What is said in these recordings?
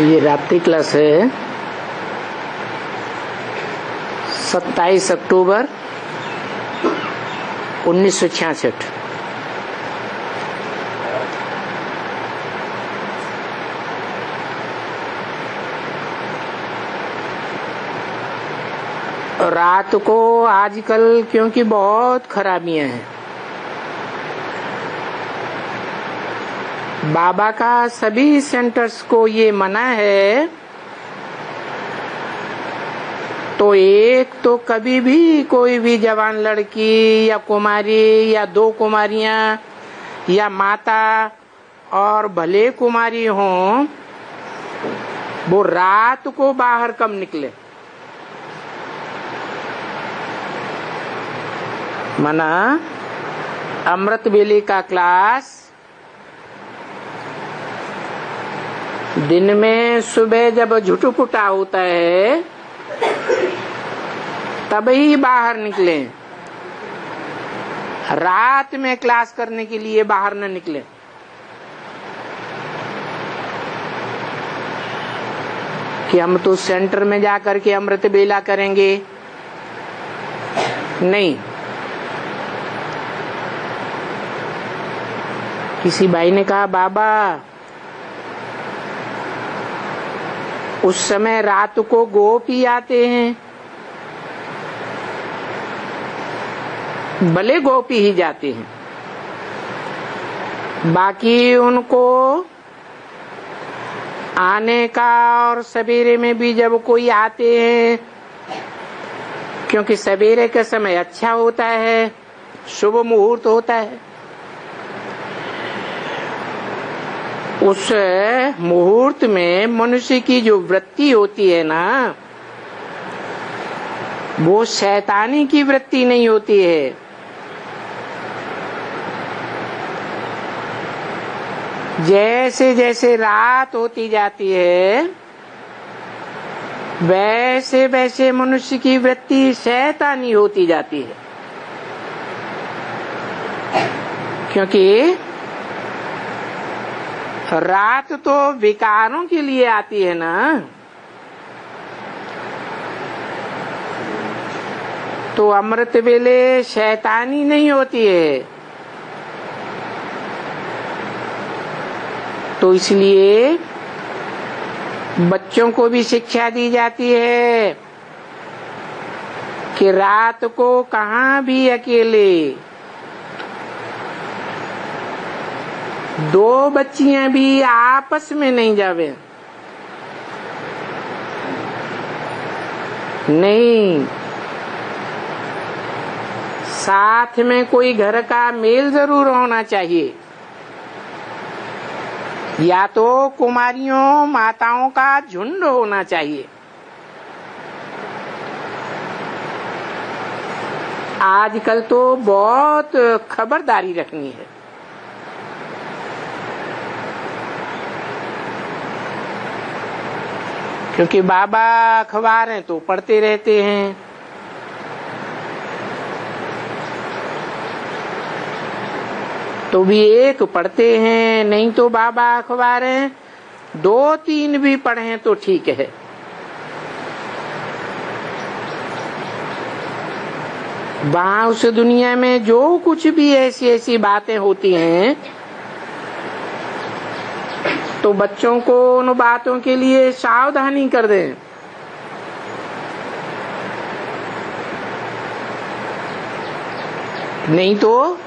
ये रात्रि क्लास है 27 अक्टूबर 1966। रात को आजकल क्योंकि बहुत खराबियां हैं, बाबा का सभी सेंटर्स को ये मना है, तो एक तो कभी भी कोई भी जवान लड़की या कुमारी या दो कुमारियां या माता और भले कुमारी हों, वो रात को बाहर कम निकले। मना अमृत वेले का क्लास दिन में सुबह जब झुटपुटा होता है तब ही बाहर निकले, रात में क्लास करने के लिए बाहर न निकले। कि हम तो सेंटर में जाकर के अमृत बेला करेंगे, नहीं। किसी भाई ने कहा, बाबा उस समय रात को गोपी आते हैं, भले गोपी ही जाते हैं, बाकी उनको आने का और सवेरे में भी जब कोई आते हैं, क्योंकि सवेरे का समय अच्छा होता है, शुभ मुहूर्त होता है, उस मुहूर्त में मनुष्य की जो वृत्ति होती है ना, वो शैतानी की वृत्ति नहीं होती है। जैसे जैसे रात होती जाती है वैसे वैसे मनुष्य की वृत्ति शैतानी होती जाती है, क्योंकि रात तो विकारों के लिए आती है ना। तो अमृत वेले शैतानी नहीं होती है, तो इसलिए बच्चों को भी शिक्षा दी जाती है कि रात को कहाँ भी अकेले दो बच्चियां भी आपस में नहीं जावे, नहीं, साथ में कोई घर का मेल जरूर होना चाहिए, या तो कुमारियों माताओं का झुंड होना चाहिए। आजकल तो बहुत खबरदारी रखनी है, क्योंकि बाबा अखबार हैं तो पढ़ते रहते हैं, तो भी एक पढ़ते हैं, नहीं तो बाबा अखबार हैं, दो तीन भी पढ़ें तो ठीक है। वहां उस दुनिया में जो कुछ भी ऐसी ऐसी बातें होती हैं, तो बच्चों को उन बातों के लिए सावधानी कर दें। नहीं तो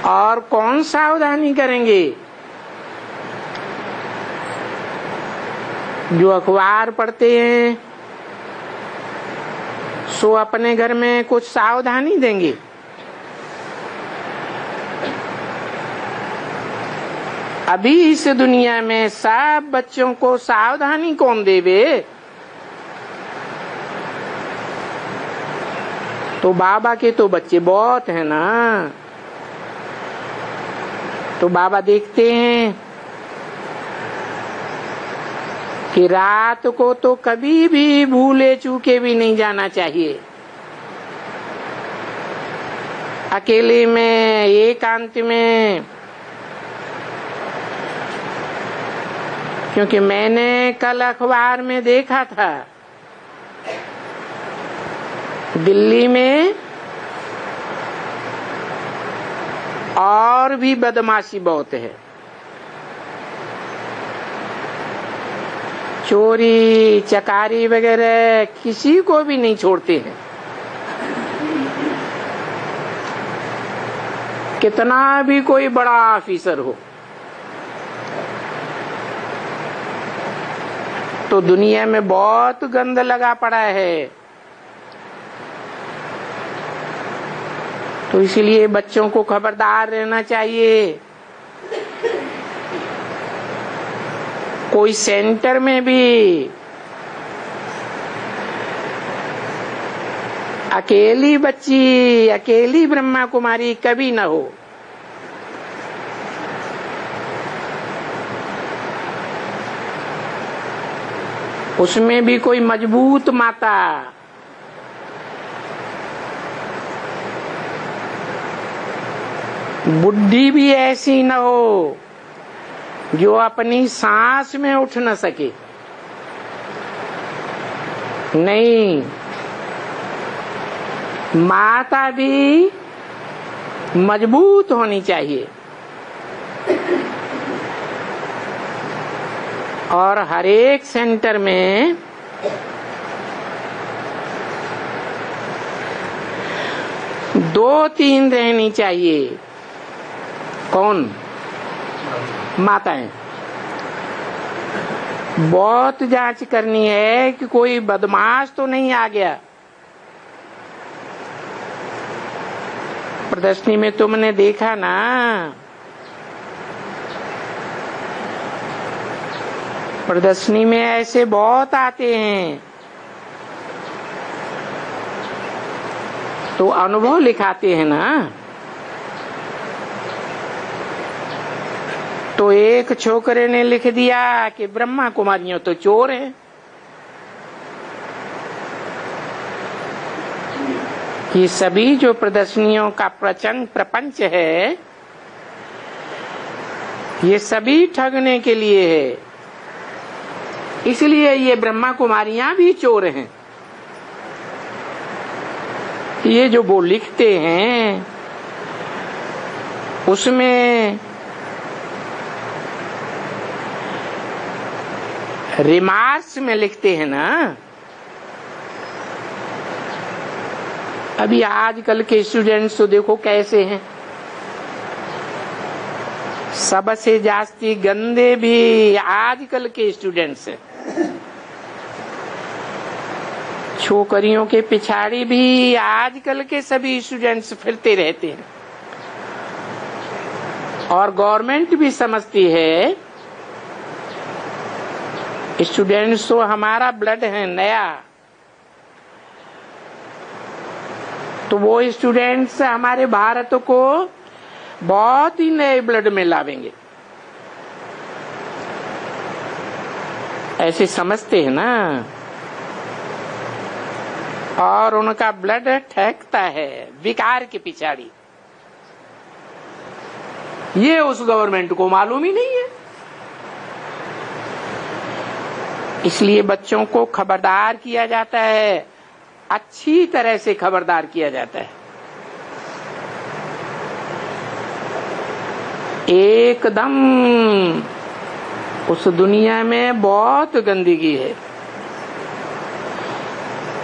और कौन सावधानी करेंगे। जो अखबार पढ़ते हैं सो अपने घर में कुछ सावधानी देंगे, अभी इस दुनिया में सब बच्चों को सावधानी कौन देवे। तो बाबा के तो बच्चे बहुत हैं ना, तो बाबा देखते हैं कि रात को तो कभी भी भूले चूके भी नहीं जाना चाहिए। अकेले में एकांत में क्योंकि मैंने कल अखबार में देखा था दिल्ली में और भी बदमाशी बहुत है। चोरी चकारी वगैरह किसी को भी नहीं छोड़ते हैं। कितना भी कोई बड़ा ऑफिसर हो, तो दुनिया में बहुत गंद लगा पड़ा है। तो इसलिए बच्चों को खबरदार रहना चाहिए। कोई सेंटर में भी अकेली बच्ची, अकेली ब्रह्मा कुमारी कभी न हो। उसमें भी कोई मजबूत माता, बुद्धि भी ऐसी न हो जो अपनी सांस में उठ न सके। नहीं, माता भी मजबूत होनी चाहिए। और हर एक सेंटर में दो तीन रहनी चाहिए। कौन? माताएं। बहुत जांच करनी है कि कोई बदमाश तो नहीं आ गया। प्रदर्शनी में तुमने देखा ना, प्रदर्शनी में ऐसे बहुत आते हैं, तो अनुभव लिखाते हैं ना। तो एक छोकरे ने लिख दिया कि ब्रह्मा कुमारियों तो चोर हैं। ये सभी जो प्रदर्शनियों का प्रपंच है, ये सभी ठगने के लिए है। इसलिए ये ब्रह्मा कुमारियां भी चोर हैं। ये जो वो लिखते हैं उसमें रिमार्क्स में लिखते हैं ना। अभी आजकल के स्टूडेंट्स तो देखो कैसे हैं, सबसे जास्ती गंदे भी आजकल के स्टूडेंट्स हैं। छोकरियों के पिछाड़ी भी आजकल के सभी स्टूडेंट्स फिरते रहते हैं। और गवर्नमेंट भी समझती है स्टूडेंट्स तो हमारा ब्लड है नया, तो वो स्टूडेंट्स हमारे भारत को बहुत ही नए ब्लड में लावेंगे, ऐसे समझते हैं ना। और उनका ब्लड ठहकता है विकार के पिछाड़ी। ये उस गवर्नमेंट को मालूम ही नहीं है। इसलिए बच्चों को खबरदार किया जाता है, अच्छी तरह से खबरदार किया जाता है। एकदम उस दुनिया में बहुत गंदगी है।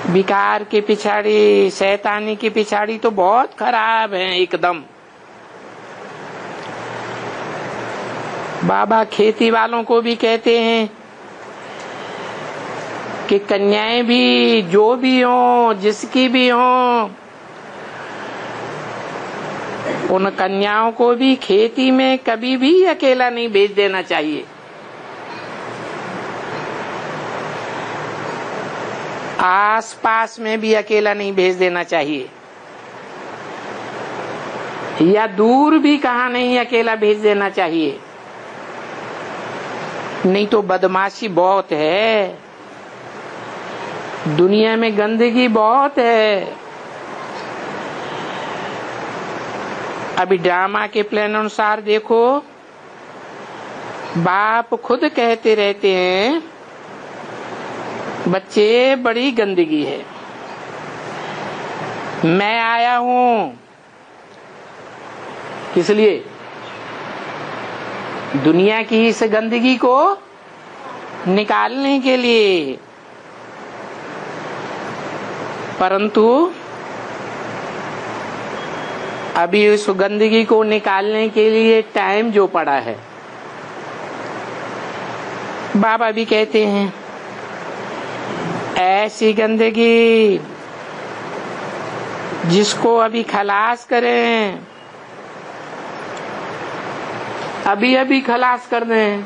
विकार के पिछाड़ी, शैतानी की पिछाड़ी तो बहुत खराब है एकदम। बाबा खेती वालों को भी कहते हैं कि कन्याएं भी जो भी हो, जिसकी भी हो, उन कन्याओं को भी खेती में कभी भी अकेला नहीं भेज देना चाहिए। आस पास में भी अकेला नहीं भेज देना चाहिए, या दूर भी कहाँ नहीं अकेला भेज देना चाहिए। नहीं तो बदमाशी बहुत है, दुनिया में गंदगी बहुत है। अभी ड्रामा के प्लान अनुसार देखो, बाप खुद कहते रहते हैं बच्चे बड़ी गंदगी है। मैं आया हूं किस लिए? दुनिया की इस गंदगी को निकालने के लिए। परंतु अभी उस गंदगी को निकालने के लिए टाइम जो पड़ा है, बाबा भी कहते हैं ऐसी गंदगी जिसको अभी खलास करें, अभी अभी खलास कर दें।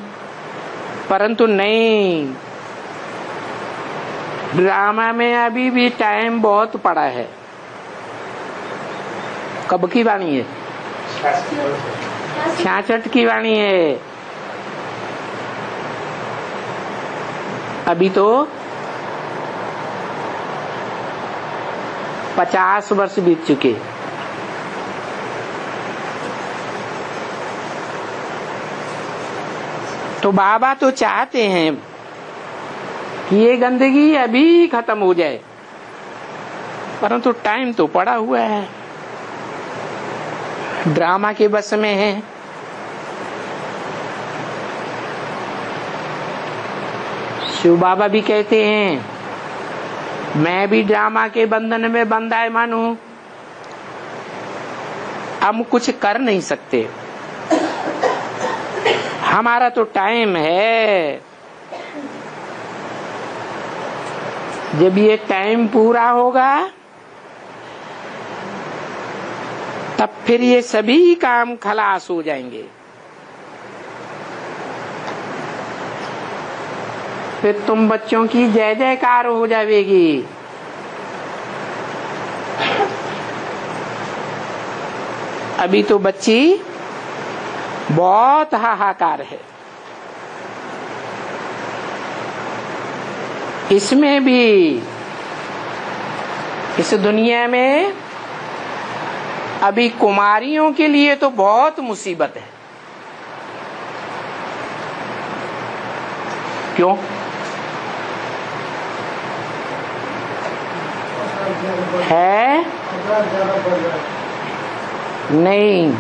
परंतु नहीं, ड्रामा में अभी भी टाइम बहुत पड़ा है। कब की वाणी है? 66 की वाणी है। अभी तो 50 वर्ष बीत चुके। तो बाबा तो चाहते हैं कि ये गंदगी अभी खत्म हो जाए, परंतु टाइम तो पड़ा हुआ है, ड्रामा के बस में है। शिव बाबा भी कहते हैं मैं भी ड्रामा के बंधन में बंधायमान हूं, हम कुछ कर नहीं सकते, हमारा तो टाइम है। जब ये टाइम पूरा होगा तब फिर ये सभी काम खलास हो जाएंगे। फिर तुम बच्चों की जय जयकार हो जाएगी। अभी तो बच्ची बहुत हाहाकार है। इसमें भी, इस दुनिया में अभी कुमारियों के लिए तो बहुत मुसीबत है। क्यों? है नहीं,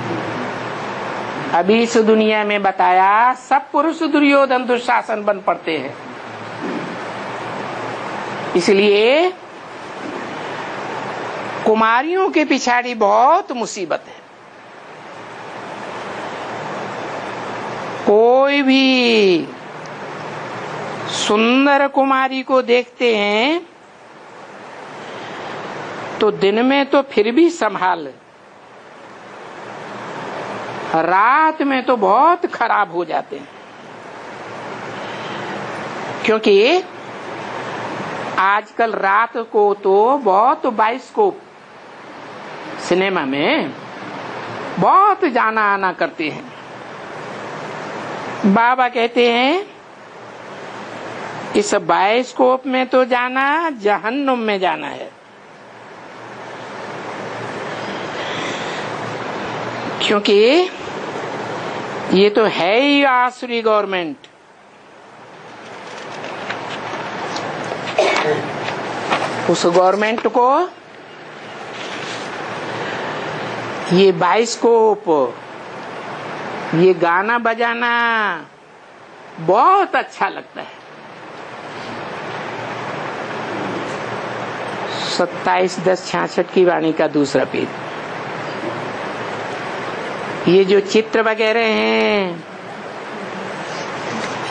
अभी इस दुनिया में बताया सब पुरुष दुर्योधन दुशासन बन पड़ते हैं। इसलिए कुमारियों के पिछाड़ी बहुत मुसीबत है। कोई भी सुंदर कुमारी को देखते हैं तो दिन में तो फिर भी संभाल, रात में तो बहुत खराब हो जाते हैं। क्योंकि आजकल रात को तो बहुत बाइस्कोप सिनेमा में बहुत जाना आना करते हैं। बाबा कहते हैं इस बाइस्कोप में तो जाना जहन्नुम में जाना है। क्योंकि ये तो है ही आसुरी गवर्नमेंट। उस गवर्नमेंट को ये बाइस्कोप, ये गाना बजाना बहुत अच्छा लगता है। 27/10/66 की वाणी का दूसरा पेज। ये जो चित्र वगैरह हैं,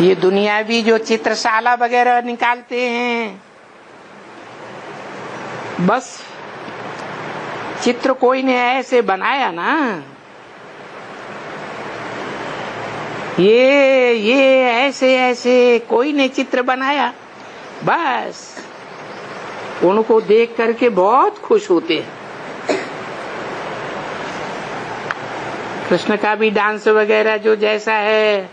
ये दुनियावी जो चित्रशाला वगैरह निकालते हैं, बस चित्र कोई ने ऐसे बनाया ना, ये ऐसे ऐसे कोई ने चित्र बनाया, बस उनको देख करके बहुत खुश होते हैं। कृष्ण का भी डांस वगैरह जो जैसा है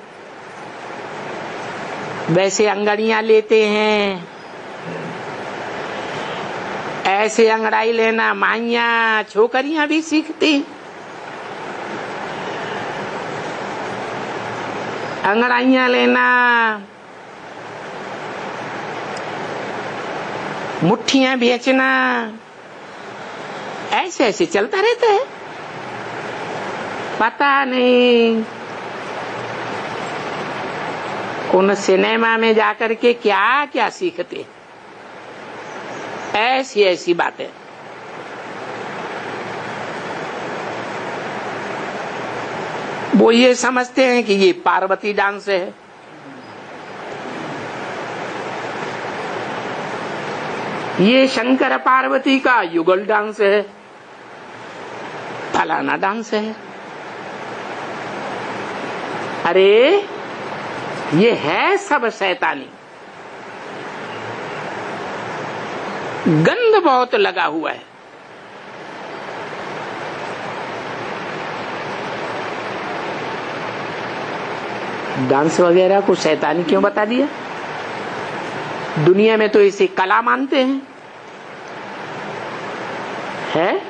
वैसे अंगड़ियां लेते हैं, ऐसे अंगड़ाई लेना माइयां छोकरियां भी सीखती। अंगड़ाइयां लेना, मुट्ठियां बेचना, ऐसे ऐसे चलता रहता है। पता नहीं उन सिनेमा में जाकर के क्या क्या सीखते, ऐसी ऐसी बातें। वो ये समझते हैं कि ये पार्वती डांस है, ये शंकर पार्वती का युगल डांस है, फलाना डांस है। अरे ये है सब शैतानी, गंध बहुत लगा हुआ है। डांस वगैरह को शैतानी क्यों बता दिया? दुनिया में तो इसे कला मानते हैं, है?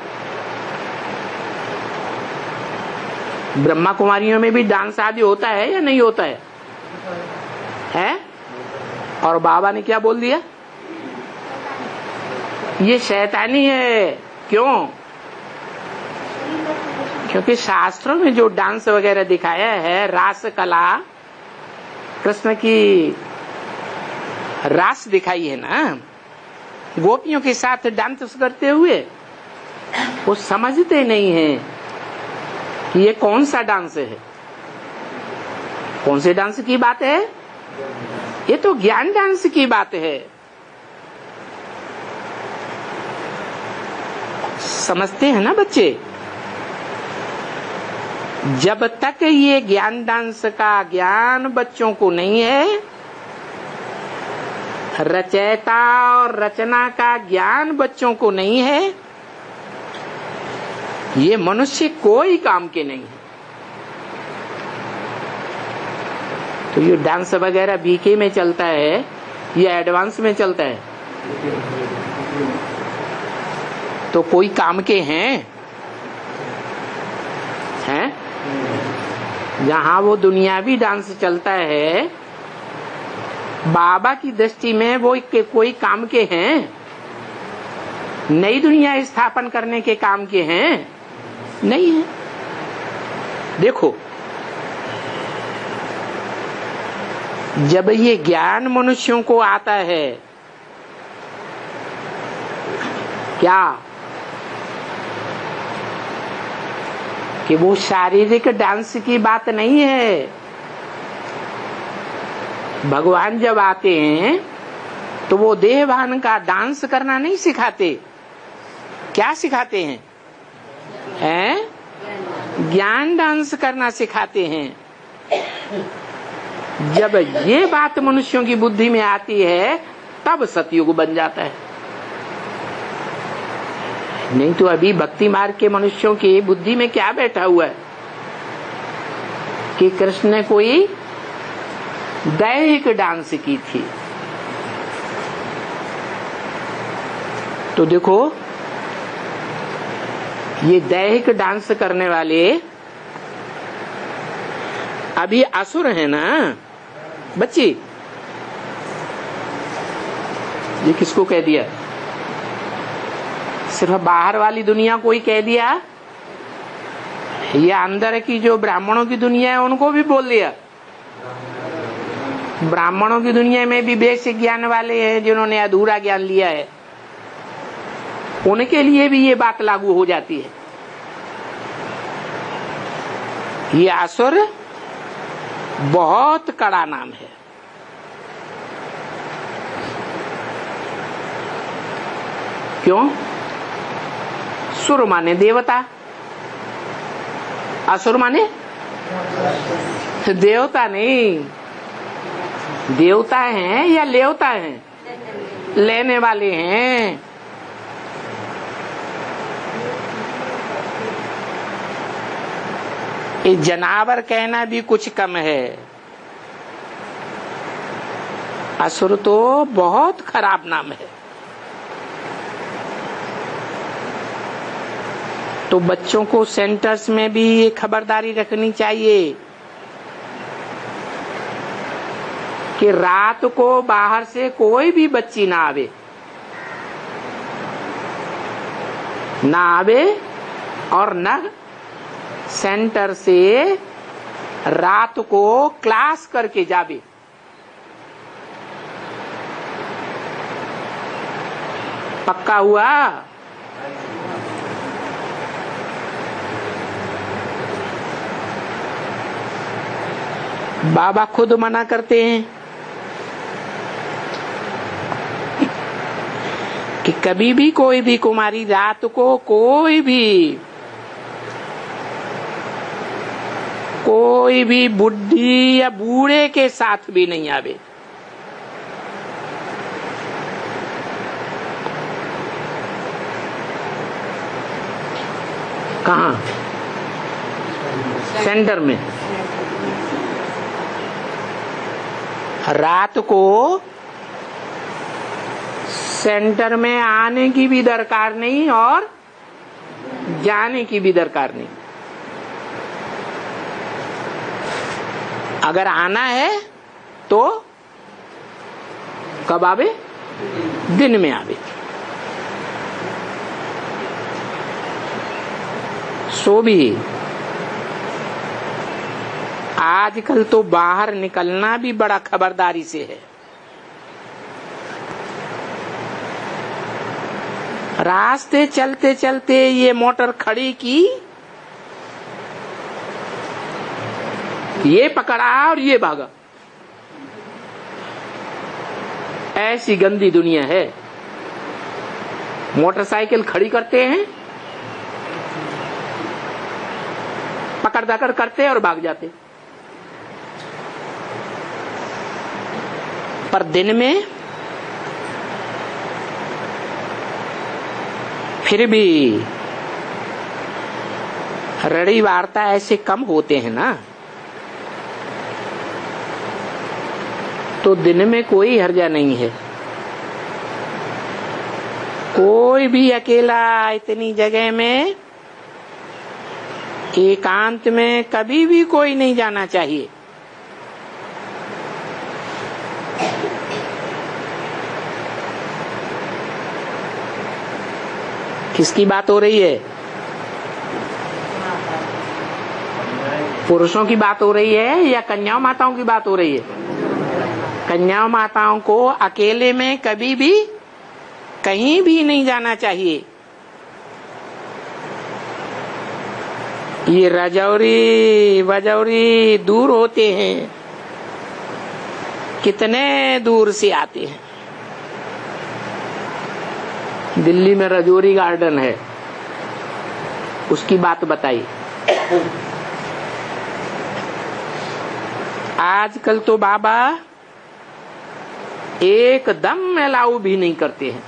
ब्रह्मा कुमारियों में भी डांस आदि होता है या नहीं होता है? है? और बाबा ने क्या बोल दिया? ये शैतानी है। क्यों? क्योंकि शास्त्रों में जो डांस वगैरह दिखाया है, रास कला, कृष्ण की रास दिखाई है ना, गोपियों के साथ डांस करते हुए, वो समझते नहीं है कि ये कौन सा डांस है। कौन से डांस की बात है? ये तो ज्ञान डांस की बात है। समझते हैं ना बच्चे? जब तक ये ज्ञान डांस का ज्ञान बच्चों को नहीं है, रचयिता और रचना का ज्ञान बच्चों को नहीं है, ये मनुष्य कोई काम के नहीं है। तो ये डांस वगैरह बीके में चलता है या एडवांस में चलता है? तो कोई काम के हैं? हैं? जहां वो दुनियावी डांस चलता है, बाबा की दृष्टि में वो कोई काम के हैं? नई दुनिया स्थापन करने के काम के हैं? नहीं है। देखो, जब ये ज्ञान मनुष्यों को आता है, क्या कि वो शारीरिक डांस की बात नहीं है। भगवान जब आते हैं तो वो देहभान का डांस करना नहीं सिखाते। क्या सिखाते हैं? ज्ञान डांस करना सिखाते हैं। जब ये बात मनुष्यों की बुद्धि में आती है, तब सतयुग बन जाता है। नहीं तो अभी भक्ति मार्ग के मनुष्यों की बुद्धि में क्या बैठा हुआ है कि कृष्ण ने कोई दैहिक डांस की थी। तो देखो, ये दैहिक डांस करने वाले अभी असुर है ना बच्ची। ये किसको कह दिया? सिर्फ बाहर वाली दुनिया को ही कह दिया या अंदर की जो ब्राह्मणों की दुनिया है उनको भी बोल दिया? ब्राह्मणों की दुनिया में भी बेसिक ज्ञान वाले हैं जिन्होंने अधूरा ज्ञान लिया है, उनके लिए भी ये बात लागू हो जाती है। ये असुर बहुत कड़ा नाम है। क्यों? सुर माने देवता, असुर माने देवता नहीं। देवता हैं या लेवता हैं? लेने वाले हैं। ये जनावर कहना भी कुछ कम है। असुर तो बहुत खराब नाम है। तो बच्चों को सेंटर्स में भी ये खबरदारी रखनी चाहिए कि रात को बाहर से कोई भी बच्ची ना आवे, और न सेंटर से रात को क्लास करके जावे। पक्का हुआ? बाबा खुद मना करते हैं कि कभी भी कोई भी कुमारी रात को कोई भी बुढ़ी या बूढ़े के साथ भी नहीं आवे। कहाँ? सेंटर में। रात को सेंटर में आने की भी दरकार नहीं और जाने की भी दरकार नहीं। अगर आना है तो कब आवे? दिन में आवे। सो भी आजकल तो बाहर निकलना भी बड़ा खबरदारी से है। रास्ते चलते चलते ये मोटर खड़ी की, ये पकड़ा और ये भागा। ऐसी गंदी दुनिया है। मोटरसाइकिल खड़ी करते हैं, पकड़ दाकर करते और भाग जाते। पर दिन में फिर भी रड़ी वार्ता ऐसे कम होते हैं ना, तो दिन में कोई हर्जा नहीं है। कोई भी अकेला इतनी जगह में एकांत में कभी भी कोई नहीं जाना चाहिए। किसकी बात हो रही है? पुरुषों की बात हो रही है या कन्याओं माताओं की बात हो रही है? कन्याओं माताओं को अकेले में कभी भी कहीं भी नहीं जाना चाहिए। ये रजौरी वजौरी दूर होते हैं, कितने दूर से आते हैं। दिल्ली में रजौरी गार्डन है, उसकी बात बताई। आजकल तो बाबा एकदम अलाउ भी नहीं करते हैं।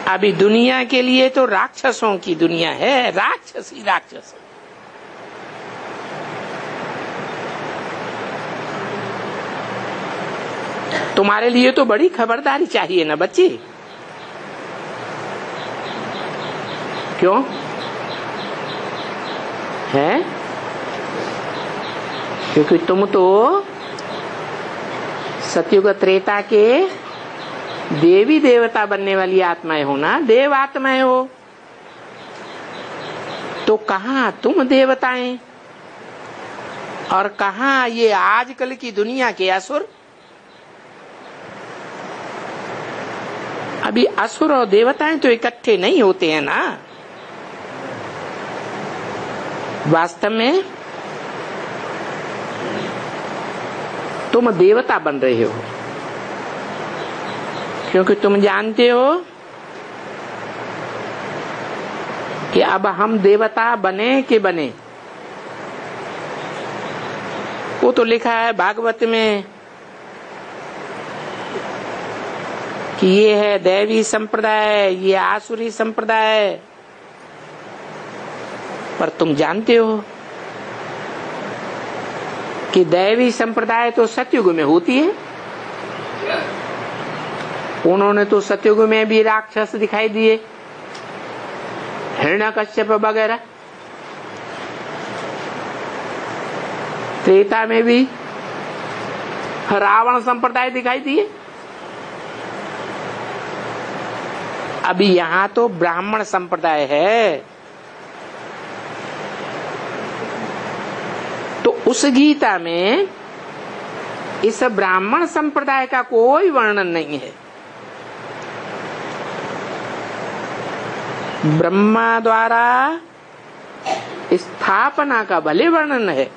अभी दुनिया के लिए तो राक्षसों की दुनिया है, राक्षस ही राक्षस। तुम्हारे लिए तो बड़ी खबरदारी चाहिए ना बच्चे। क्यों है? क्योंकि तुम तो सतयुग त्रेता के देवी देवता बनने वाली आत्माएं हो ना, देव आत्माएं हो। तो कहाँ तुम देवताएं और कहाँ ये आजकल की दुनिया के असुर। अभी असुर और देवताएं तो इकट्ठे नहीं होते हैं ना। वास्तव में तुम देवता बन रहे हो, क्योंकि तुम जानते हो कि अब हम देवता बने कि बने। वो तो लिखा है भागवत में कि ये है दैवी संप्रदाय, ये आसुरी संप्रदाय। पर तुम जानते हो कि दैवी संप्रदाय तो सतयुग में होती है। उन्होंने तो सतयुग में भी राक्षस दिखाई दिए, हिरण्यकश्यप वगैरह। त्रेता में भी रावण संप्रदाय दिखाई दिए। अभी यहाँ तो ब्राह्मण संप्रदाय है, तो उस गीता में इस ब्राह्मण संप्रदाय का कोई वर्णन नहीं है। ब्रह्मा द्वारा स्थापना का भले वर्णन है,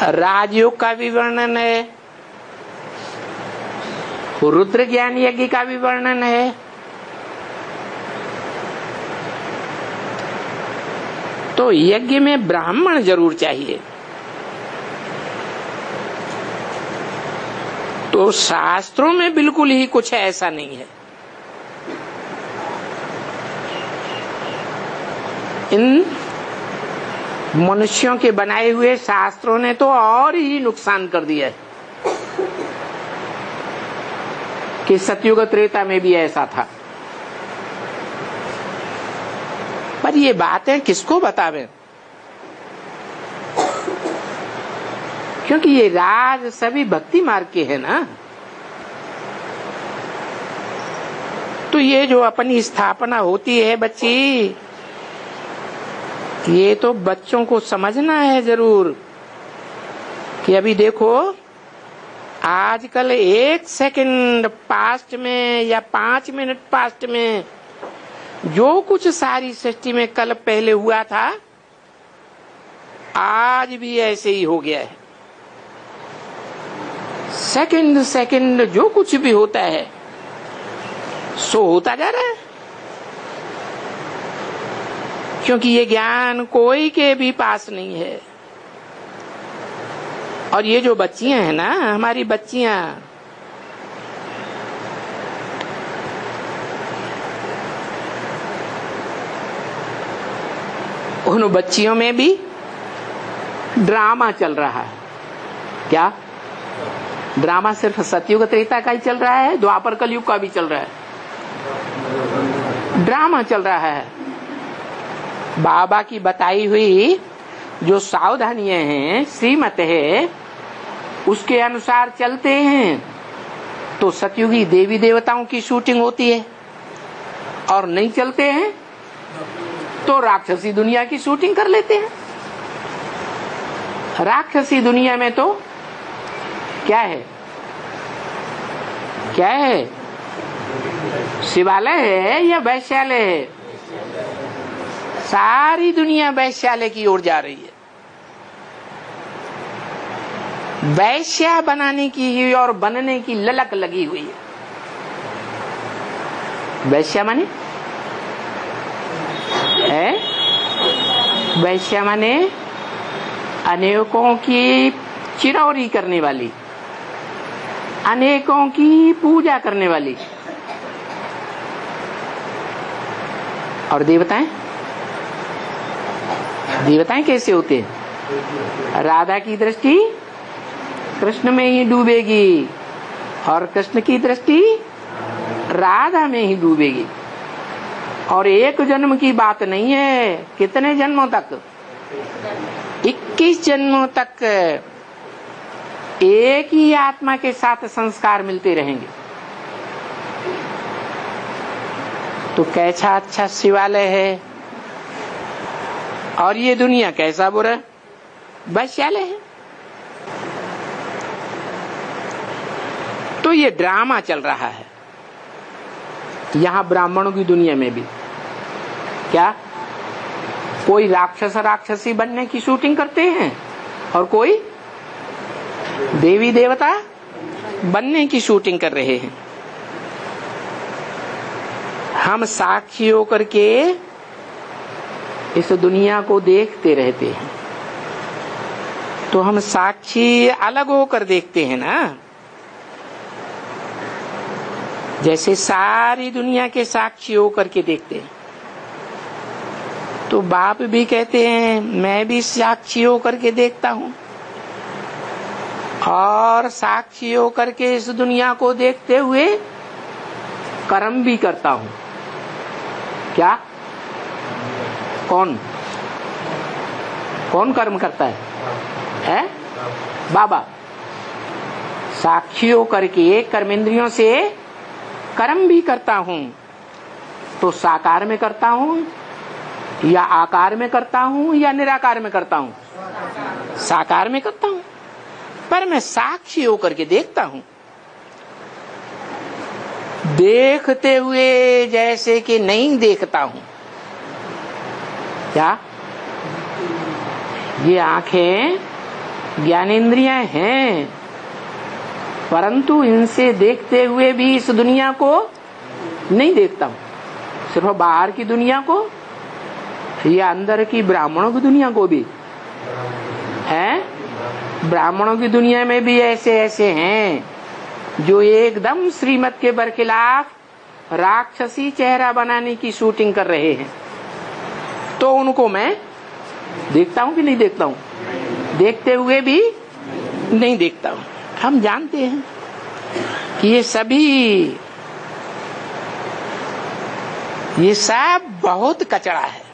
राजयोग का भी वर्णन है, रुद्र ज्ञान यज्ञ का भी वर्णन है, तो यज्ञ में ब्राह्मण जरूर चाहिए। तो शास्त्रों में बिल्कुल ही कुछ ऐसा नहीं है। इन मनुष्यों के बनाए हुए शास्त्रों ने तो और ही नुकसान कर दिया है कि सतयुग त्रेता में भी ऐसा था। पर ये बातें किसको बतावें, क्योंकि ये राज सभी भक्ति मार्ग के है ना। तो ये जो अपनी स्थापना होती है बच्ची, ये तो बच्चों को समझना है जरूर कि अभी देखो आजकल 1 सेकंड पास्ट में या 5 मिनट पास्ट में जो कुछ सारी सृष्टि में कल पहले हुआ था, आज भी ऐसे ही हो गया है। सेकंड सेकंड जो कुछ भी होता है सो होता जा रहा है, क्योंकि ये ज्ञान कोई के भी पास नहीं है। और ये जो बच्चियां हैं ना, हमारी बच्चियां, उन बच्चियों में भी ड्रामा चल रहा है। क्या ड्रामा सिर्फ सतयुग त्रेता का ही चल रहा है? द्वापर कलयुग का भी चल रहा है, ड्रामा चल रहा है। बाबा की बताई हुई जो सावधानियां हैं, श्रीमत है, उसके अनुसार चलते हैं तो सतयुगी देवी देवताओं की शूटिंग होती है, और नहीं चलते हैं तो राक्षसी दुनिया की शूटिंग कर लेते हैं। राक्षसी दुनिया में तो क्या है, क्या है? शिवालय है या वैश्यालय है? सारी दुनिया वैश्यालय की ओर जा रही है। वैश्या बनाने की ही और बनने की ललक लगी हुई है। वैश्या माने है, वैश्या माने अनेकों की चिरौरी करने वाली, अनेकों की पूजा करने वाली। और देवताएं, देवताएं कैसे होते हैं? राधा की दृष्टि कृष्ण में ही डूबेगी और कृष्ण की दृष्टि राधा में ही डूबेगी। और एक जन्म की बात नहीं है, कितने जन्मों तक? 21 जन्मों तक एक ही आत्मा के साथ संस्कार मिलते रहेंगे। तो कैसा अच्छा शिवालय है, और ये दुनिया कैसा बुरा वैश्यालय है। तो ये ड्रामा चल रहा है यहाँ ब्राह्मणों की दुनिया में भी। क्या कोई राक्षस राक्षसी बनने की शूटिंग करते हैं और कोई देवी देवता बनने की शूटिंग कर रहे हैं। हम साक्षी होकर के इस दुनिया को देखते रहते हैं, तो हम साक्षी अलग होकर देखते हैं ना। जैसे सारी दुनिया के साक्षी होकर के देखते हैं, तो बाप भी कहते हैं मैं भी साक्षी होकर के देखता हूँ, और साक्षी होकर के इस दुनिया को देखते हुए कर्म भी करता हूँ। क्या कौन कौन कर्म करता है? बाबा। साक्षी होकर के कर्मेंद्रियों से कर्म भी करता हूँ, तो साकार में करता हूँ या आकार में करता हूँ या निराकार में करता हूँ? साकार में करता हूँ, पर मैं साक्षी होकर के देखता हूँ। देखते हुए जैसे कि नहीं देखता हूँ। क्या ये आंखें ज्ञानेंद्रियां हैं, परंतु इनसे देखते हुए भी इस दुनिया को नहीं देखता हूँ। सिर्फ बाहर की दुनिया को या अंदर की ब्राह्मणों की दुनिया को भी है? ब्राह्मणों की दुनिया में भी ऐसे ऐसे हैं जो एकदम श्रीमत के बरखिलाफ राक्षसी चेहरा बनाने की शूटिंग कर रहे हैं। तो उनको मैं देखता हूँ कि नहीं देखता हूँ? देखते हुए भी नहीं देखता हूँ। हम जानते हैं कि ये सब बहुत कचरा है।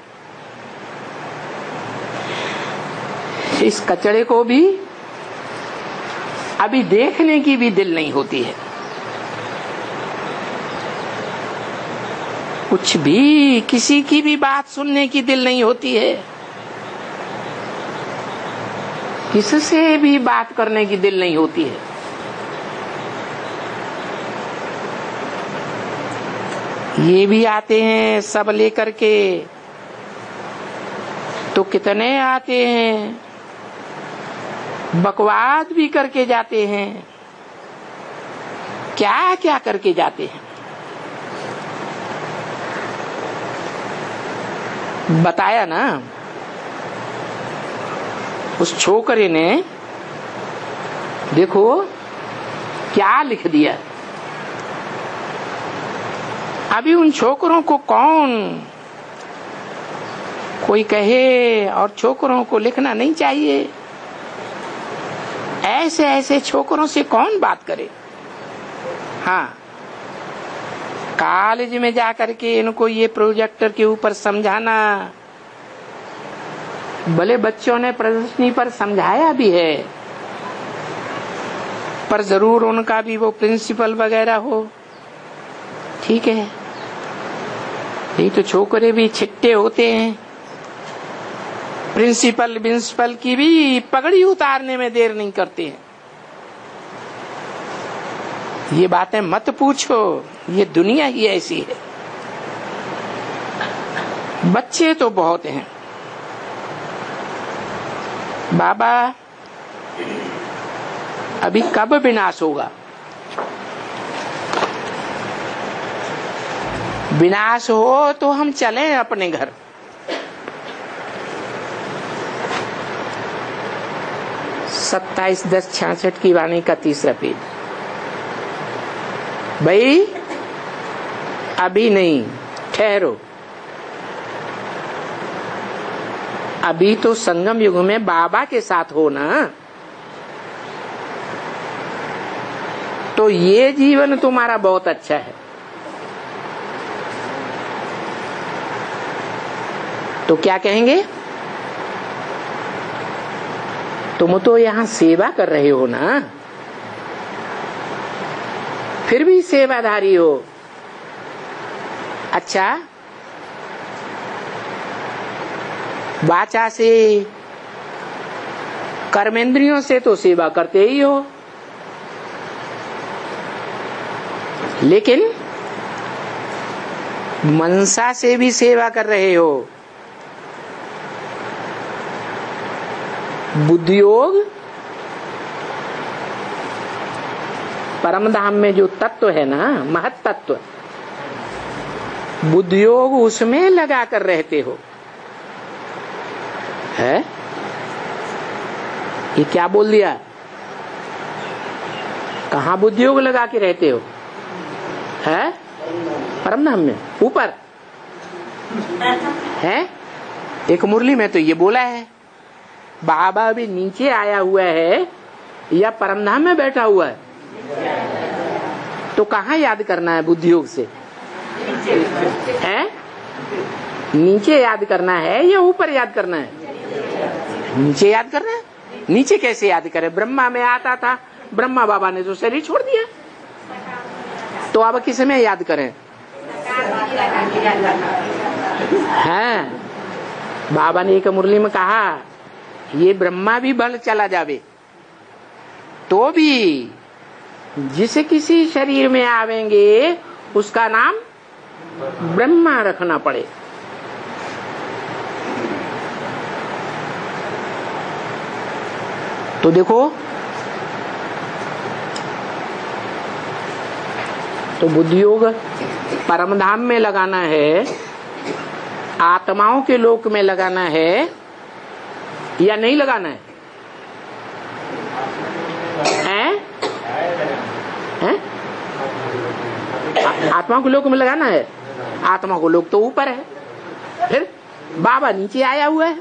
इस कचरे को भी अभी देखने की भी दिल नहीं होती है। कुछ भी किसी की भी बात सुनने की दिल नहीं होती है। किससे भी बात करने की दिल नहीं होती है। ये भी आते हैं सब लेकर के, तो कितने आते हैं, बकवाद भी करके जाते हैं, क्या क्या करके जाते हैं। बताया ना, उस छोकरे ने देखो क्या लिख दिया। अभी उन छोकरों को कौन कोई कहे, और छोकरों को लिखना नहीं चाहिए। ऐसे ऐसे छोकरों से कौन बात करे। हाँ, कॉलेज में जाकर के इनको ये प्रोजेक्टर के ऊपर समझाना, भले बच्चों ने प्रदर्शनी पर समझाया भी है, पर जरूर उनका भी वो प्रिंसिपल वगैरह हो, ठीक है। नहीं तो छोकरे भी छिट्टे होते हैं। प्रिंसिपल की भी पगड़ी उतारने में देर नहीं करते हैं। ये बातें मत पूछो, ये दुनिया ही ऐसी है। बच्चे तो बहुत हैं। बाबा अभी कब विनाश होगा? विनाश हो तो हम चलें अपने घर। सत्ताईस 10/66 की वाणी का 3रा पेज। भाई अभी नहीं, ठहरो। अभी तो संगम युग में बाबा के साथ हो ना, तो ये जीवन तुम्हारा बहुत अच्छा है। तो क्या कहेंगे? तुम तो यहाँ सेवा कर रहे हो ना, फिर भी सेवाधारी हो। अच्छा, वाचा से कर्मेंद्रियों से तो सेवा करते ही हो, लेकिन मनसा से भी सेवा कर रहे हो। बुद्धियोग परम धाम में जो तत्व है ना, महत तत्व, बुद्धियोग उसमें लगा कर रहते हो। है ये क्या बोल दिया? कहाँ बुद्धियोग लगा के रहते हो? है परम धाम में ऊपर है। एक मुरली में तो ये बोला है, बाबा भी नीचे आया हुआ है या परमधाम में बैठा हुआ है? तो कहाँ याद करना है बुद्धियोग से? है नीचे याद करना है या ऊपर याद करना है? नीचे याद करना है। नीचे कैसे याद करें? ब्रह्मा में आता था, ब्रह्मा बाबा ने तो शरीर छोड़ दिया, तो अब किस में याद करें? हैं, बाबा ने एक मुरली में कहा ये ब्रह्मा भी बल चला जावे तो भी जिस किसी शरीर में आवेंगे उसका नाम ब्रह्मा रखना पड़े। तो देखो, तो बुद्धि योग परम धाम में लगाना है, आत्माओं के लोक में लगाना है या नहीं लगाना है? हैं? आत्मा को लोक में लगाना है। आत्मा को लोक तो ऊपर है, फिर बाबा नीचे आया हुआ है।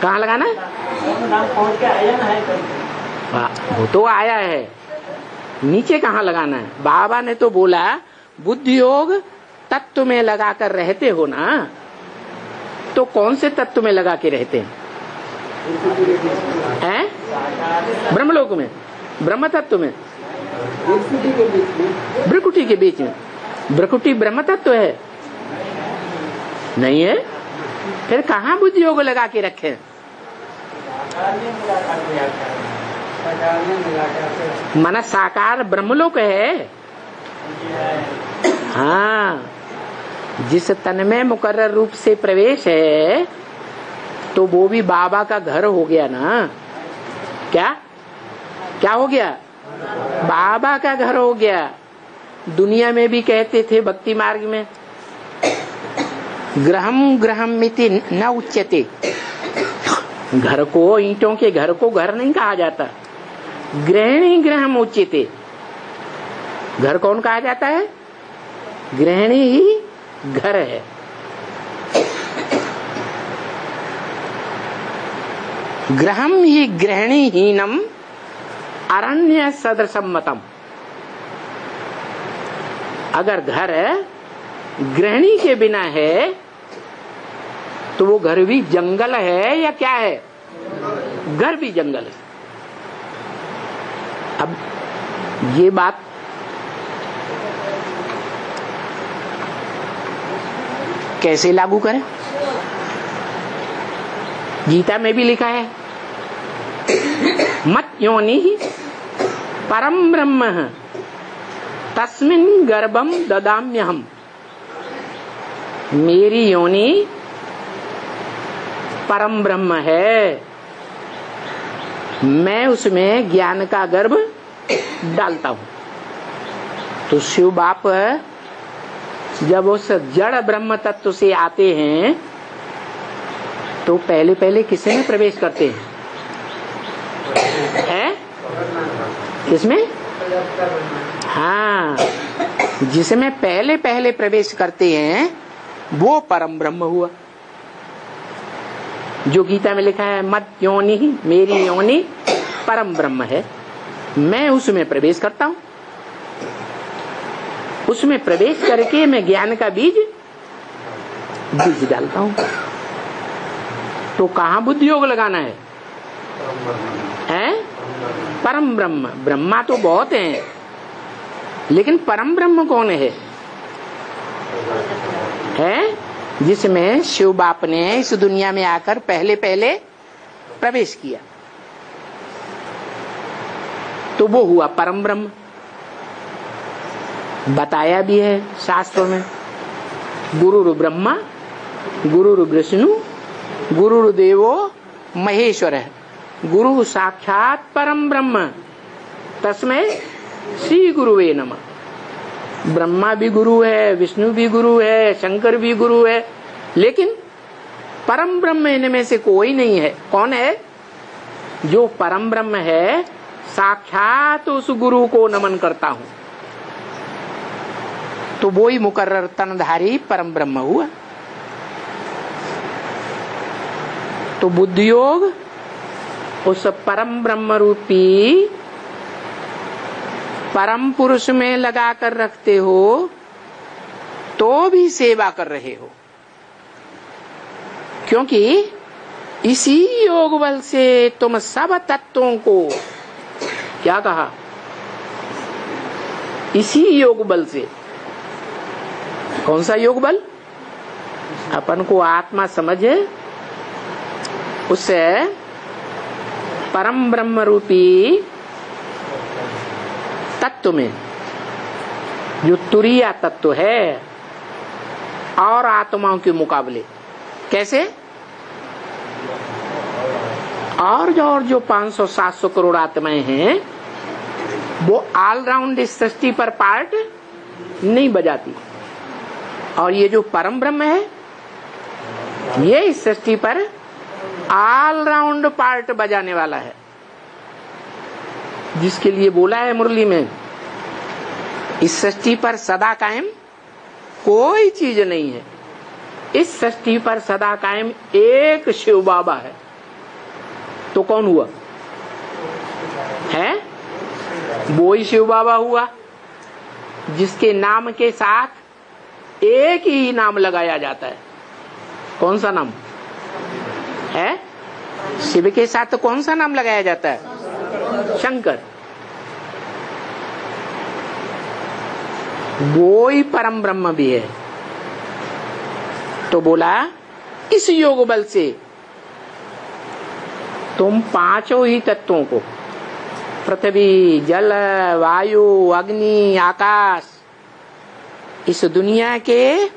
कहाँ लगाना है? वो तो आया है, नीचे कहाँ लगाना है? बाबा ने तो बोला बुद्धि योग तत्व में लगा कर रहते हो ना, तो कौन से तत्व में लगा के रहते हैं? ब्रह्मलोक में, ब्रह्म तत्व में, भ्रकुटी के बीच में। भ्रकुटी ब्रह्म तत्व है? नहीं है, फिर कहाँ बुद्धि योग लगा के रखे? मन साकार ब्रह्मलोक है। हाँ, जिस तन में मुकर्रर रूप से प्रवेश है तो वो भी बाबा का घर हो गया ना। क्या क्या हो गया? बाबा का घर हो गया। दुनिया में भी कहते थे भक्ति मार्ग में, ग्रहम ग्रहम मिति न उच्यते। घर को, ईंटों के घर को घर नहीं कहा जाता, गृहिणी ग्रहम उच्यते। घर कौन कहा जाता है? गृहिणी ही घर है। ग्रहम ही गृहिणी हीनम अरण्य सदृशम्मतम। अगर घर गृहिणी के बिना है तो वो घर भी जंगल है या क्या है? घर भी जंगल है। अब ये बात कैसे लागू करें? गीता में भी लिखा है, मत योनि परम ब्रह्म तस्मिन् गर्भम ददाम्यहम्। मेरी योनि परम ब्रह्म है, मैं उसमें ज्ञान का गर्भ डालता हूं। तो शिव बाप जब उस जड़ ब्रह्म तत्व से आते हैं तो पहले पहले किसे में प्रवेश करते हैं? किसमें? हाँ, जिसमें पहले पहले प्रवेश करते हैं वो परम ब्रह्म हुआ। जो गीता में लिखा है, मत योनि, मेरी योनि परम ब्रह्म है, मैं उसमें प्रवेश करता हूं। उसमें प्रवेश करके मैं ज्ञान का बीज डालता हूं। तो कहाँ बुद्धि योग लगाना है? परम ब्रह्म। ब्रह्मा तो बहुत हैं, लेकिन परम ब्रह्म कौन है? जिसमें शिव बाप ने इस दुनिया में आकर पहले पहले प्रवेश किया, तो वो हुआ परम ब्रह्म। बताया भी है शास्त्रों में, गुरुर् ब्रह्मा गुरुर् विष्णु गुरुर्देवो महेश्वर, गुरु साक्षात परम ब्रह्म तस्मै श्री गुरुवे नमः। ब्रह्मा भी गुरु है, विष्णु भी गुरु है, शंकर भी गुरु है, लेकिन परम ब्रह्म इनमें से कोई नहीं है। कौन है? जो परम ब्रह्म है, साक्षात उस गुरु को नमन करता हूं, तो वो ही मुकर्रर तनधारी परम ब्रह्म हुआ। तो बुद्धि योग उस परम ब्रह्म रूपी परम पुरुष में लगा कर रखते हो तो भी सेवा कर रहे हो, क्योंकि इसी योग बल से तुम सब तत्वों को, क्या कहा, इसी योग बल से, कौन सा योग बल, अपन को आत्मा समझे, उससे परम ब्रह्म रूपी तत्व में जो तुरीय तत्व है और आत्माओं के मुकाबले कैसे, और जो 500-700 करोड़ आत्माएं हैं वो ऑलराउंड इस सृष्टि पर पार्ट नहीं बजाती, और ये जो परम ब्रह्म है ये इस सृष्टि पर ऑलराउंड पार्ट बजाने वाला है, जिसके लिए बोला है मुरली में, इस सृष्टि पर सदा कायम कोई चीज नहीं है, इस सृष्टि पर सदा कायम एक शिव बाबा है। तो कौन हुआ है, वो ही शिव बाबा हुआ जिसके नाम के साथ एक ही नाम लगाया जाता है। कौन सा नाम है, शिव के साथ तो कौन सा नाम लगाया जाता है, शंकर। वो ही परम ब्रह्म भी है। तो बोला इस योग बल से तुम पांचों ही तत्वों को, पृथ्वी, जल, वायु, अग्नि, आकाश, इस दुनिया के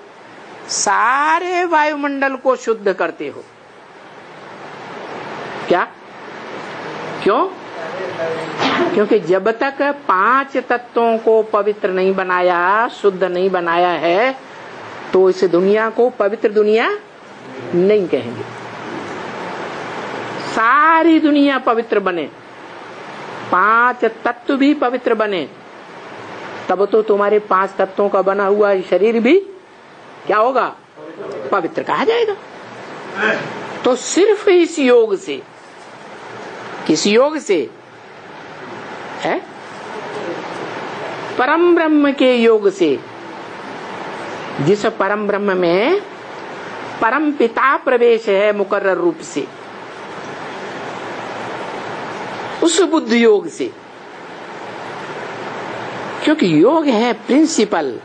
सारे वायुमंडल को शुद्ध करते हो। क्या, क्यों, क्योंकि जब तक 5 तत्वों को पवित्र नहीं बनाया, शुद्ध नहीं बनाया है, तो इस दुनिया को पवित्र दुनिया नहीं कहेंगे। सारी दुनिया पवित्र बने, 5 तत्व भी पवित्र बने, तब तो तुम्हारे 5 तत्वों का बना हुआ शरीर भी क्या होगा, पवित्र कहा जाएगा। तो सिर्फ इस योग से, किस योग से है, परम ब्रह्म के योग से, जिस परम ब्रह्म में परम पिता प्रवेश है मुकर्रर रूप से, उस बुद्ध योग से, क्योंकि योग है प्रिंसिपल,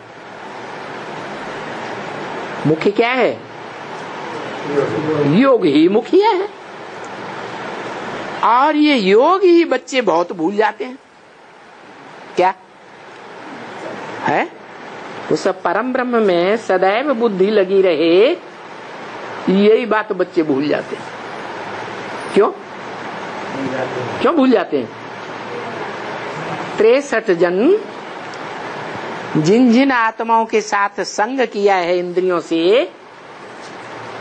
मुख्य क्या है, योग ही मुखिया है। और ये योग ही बच्चे बहुत भूल जाते हैं। क्या है, उस परम ब्रह्म में सदैव बुद्धि लगी रहे, यही बात बच्चे भूल जाते हैं। क्यों क्यों भूल जाते हैं? 63 जन्म जिन जिन आत्माओं के साथ संग किया है इंद्रियों से,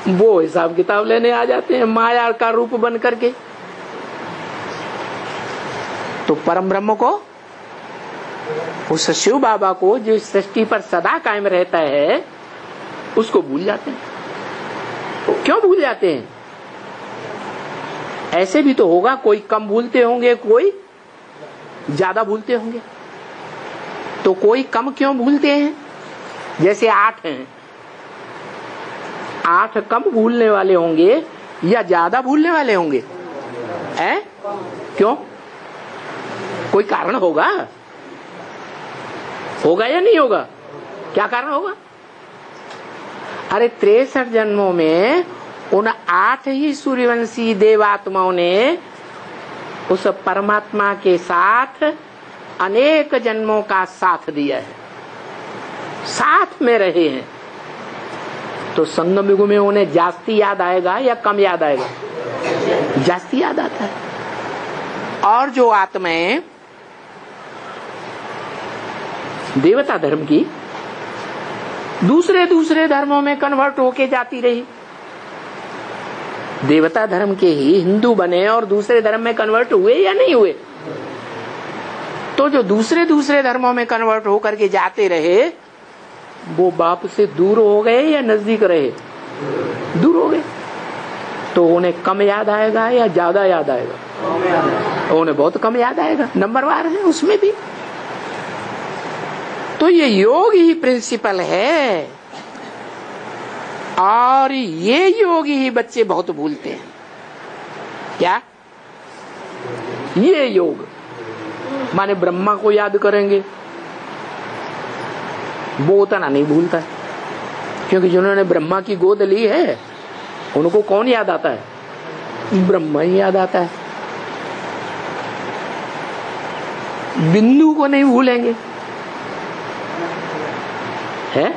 वो हिसाब किताब लेने आ जाते हैं माया का रूप बन करके। तो परम ब्रह्म को, उस शिव बाबा को जो इस सृष्टि पर सदा कायम रहता है, उसको भूल जाते हैं। क्यों भूल जाते हैं? ऐसे भी तो होगा, कोई कम भूलते होंगे, कोई ज्यादा भूलते होंगे। तो कोई कम क्यों भूलते हैं? जैसे 8 हैं, 8 कम भूलने वाले होंगे या ज्यादा भूलने वाले होंगे? हैं? क्यों? कोई कारण होगा, होगा या नहीं होगा? क्या कारण होगा? अरे 63 जन्मों में उन 8 ही सूर्यवंशी देवात्माओं ने उस परमात्मा के साथ अनेक जन्मों का साथ दिया है, साथ में रहे हैं। तो संगम युग में उन्हें जास्ती याद आएगा या कम याद आएगा? जास्ती याद आता है। और जो आत्माएं देवता धर्म की दूसरे दूसरे धर्मों में कन्वर्ट होके जाती रही, देवता धर्म के ही हिंदू बने और दूसरे धर्म में कन्वर्ट हुए या नहीं हुए? तो जो दूसरे दूसरे धर्मों में कन्वर्ट होकर के जाते रहे, वो बाप से दूर हो गए या नजदीक रहे? दूर हो गए। तो उन्हें कम याद आएगा या ज्यादा याद आएगा? उन्हें बहुत कम याद आएगा, नंबरवार है उसमें भी। तो ये योग ही प्रिंसिपल है और ये योगी ही बच्चे बहुत भूलते हैं। क्या? ये योग माने ब्रह्मा को याद करेंगे, वो उतना नहीं भूलता है, क्योंकि जिन्होंने ब्रह्मा की गोद ली है उनको कौन याद आता है? ब्रह्मा ही याद आता है। बिंदु को नहीं भूलेंगे, है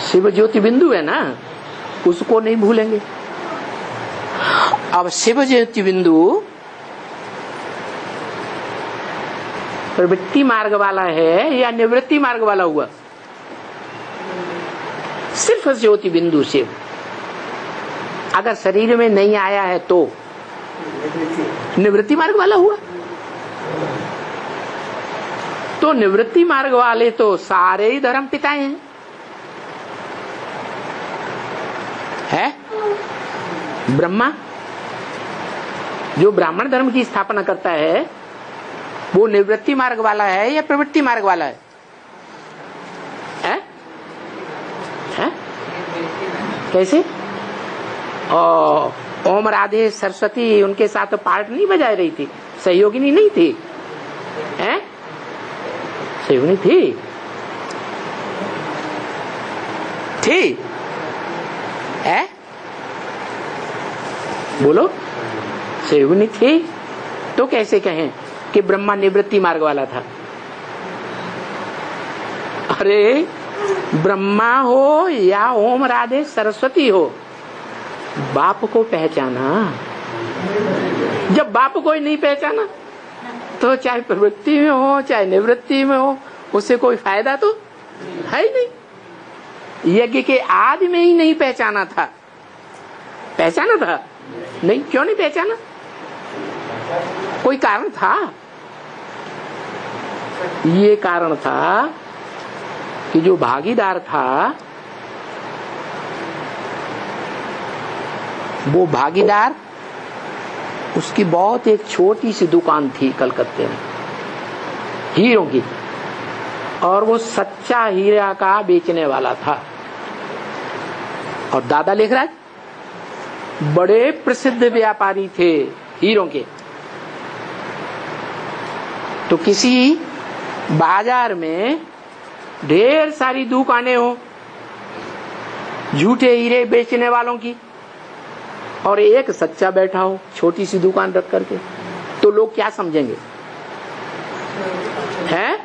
शिव ज्योति बिंदु है ना, उसको नहीं भूलेंगे। अब शिव ज्योति बिंदु प्रवृत्ति मार्ग वाला है या निवृत्ति मार्ग वाला हुआ? सिर्फ ज्योति बिंदु शिव अगर शरीर में नहीं आया है तो निवृत्ति मार्ग वाला हुआ। तो निवृत्ति मार्ग वाले तो सारे ही धर्म पिताएं हैं, है? ब्रह्मा जो ब्राह्मण धर्म की स्थापना करता है वो निवृत्ति मार्ग वाला है या प्रवृत्ति मार्ग वाला है? कैसे? ओम राधे सरस्वती उनके साथ पार्ट नहीं बजा रही थी, सहयोगिनी नहीं थी, है? सहयोगिनी थी, थी, है? बोलो, सहयोगिनी थी तो कैसे कहें कि ब्रह्मा निवृत्ति मार्ग वाला था? अरे ब्रह्मा हो या ओम राधे सरस्वती हो, बाप को पहचाना। जब बाप को ही नहीं पहचाना तो चाहे प्रवृत्ति में हो चाहे निवृत्ति में हो उससे कोई फायदा तो है ही नहीं। यज्ञ के आदि में ही नहीं पहचाना था, पहचाना था नहीं? क्यों नहीं पहचाना? कोई कारण था? ये कारण था कि जो भागीदार था वो भागीदार उसकी बहुत एक छोटी सी दुकान थी कलकत्ते में हीरों की, और वो सच्चा हीरा का बेचने वाला था। और दादा लेखराज बड़े प्रसिद्ध व्यापारी थे हीरों के। तो किसी बाजार में ढेर सारी दुकानें हो झूठे हीरे बेचने वालों की, और एक सच्चा बैठा हो छोटी सी दुकान रख करके, तो लोग क्या समझेंगे? हैं?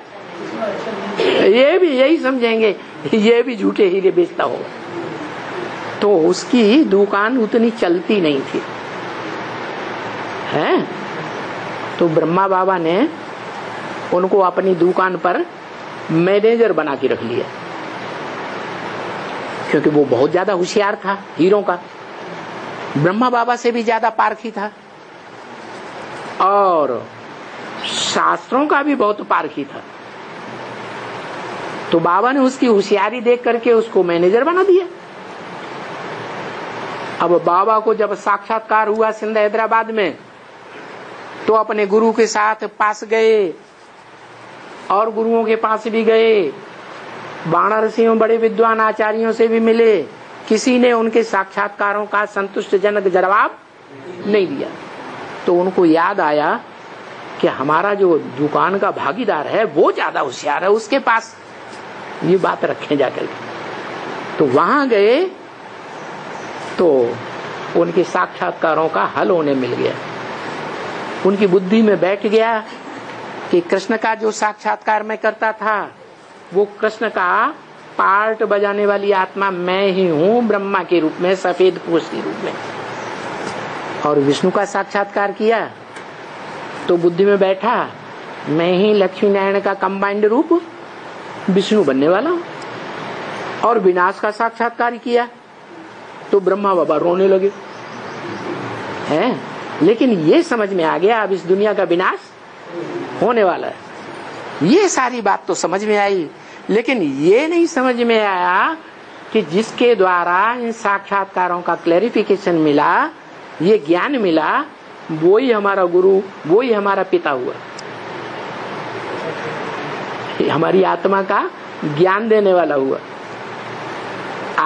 ये भी यही समझेंगे ये भी झूठे हीरे बेचता होगा। तो उसकी दुकान उतनी चलती नहीं थी, हैं? तो ब्रह्मा बाबा ने उनको अपनी दुकान पर मैनेजर बना के रख लिया, क्योंकि वो बहुत ज्यादा होशियार था, हीरों का ब्रह्मा बाबा से भी ज्यादा पारखी था और शास्त्रों का भी बहुत पारखी था। तो बाबा ने उसकी होशियारी देख करके उसको मैनेजर बना दिया। अब बाबा को जब साक्षात्कार हुआ सिंध हैदराबाद में, तो अपने गुरु के साथ पास गए और गुरुओं के पास भी गए, वाराणसियों बड़े विद्वान आचार्यों से भी मिले, किसी ने उनके साक्षात्कारों का संतुष्टजनक जवाब नहीं दिया। तो उनको याद आया कि हमारा जो दुकान का भागीदार है वो ज्यादा होशियार है, उसके पास ये बात रखें जाकर के। तो वहां गए तो उनके साक्षात्कारों का हल होने मिल गया। उनकी बुद्धि में बैठ गया कि कृष्ण का जो साक्षात्कार मैं करता था वो कृष्ण का पार्ट बजाने वाली आत्मा मैं ही हूँ, ब्रह्मा के रूप में, सफेद पुरुष के रूप में। और विष्णु का साक्षात्कार किया तो बुद्धि में बैठा मैं ही लक्ष्मी नारायण का कंबाइंड रूप विष्णु बनने वाला हूँ। और विनाश का साक्षात्कार किया तो ब्रह्मा बाबा रोने लगे, हैं? लेकिन ये समझ में आ गया अब इस दुनिया का विनाश होने वाला है। ये सारी बात तो समझ में आई, लेकिन ये नहीं समझ में आया कि जिसके द्वारा इन साक्षात्कारों का क्लैरिफिकेशन मिला, ये ज्ञान मिला, वो ही हमारा गुरु, वो ही हमारा पिता हुआ, हमारी आत्मा का ज्ञान देने वाला हुआ।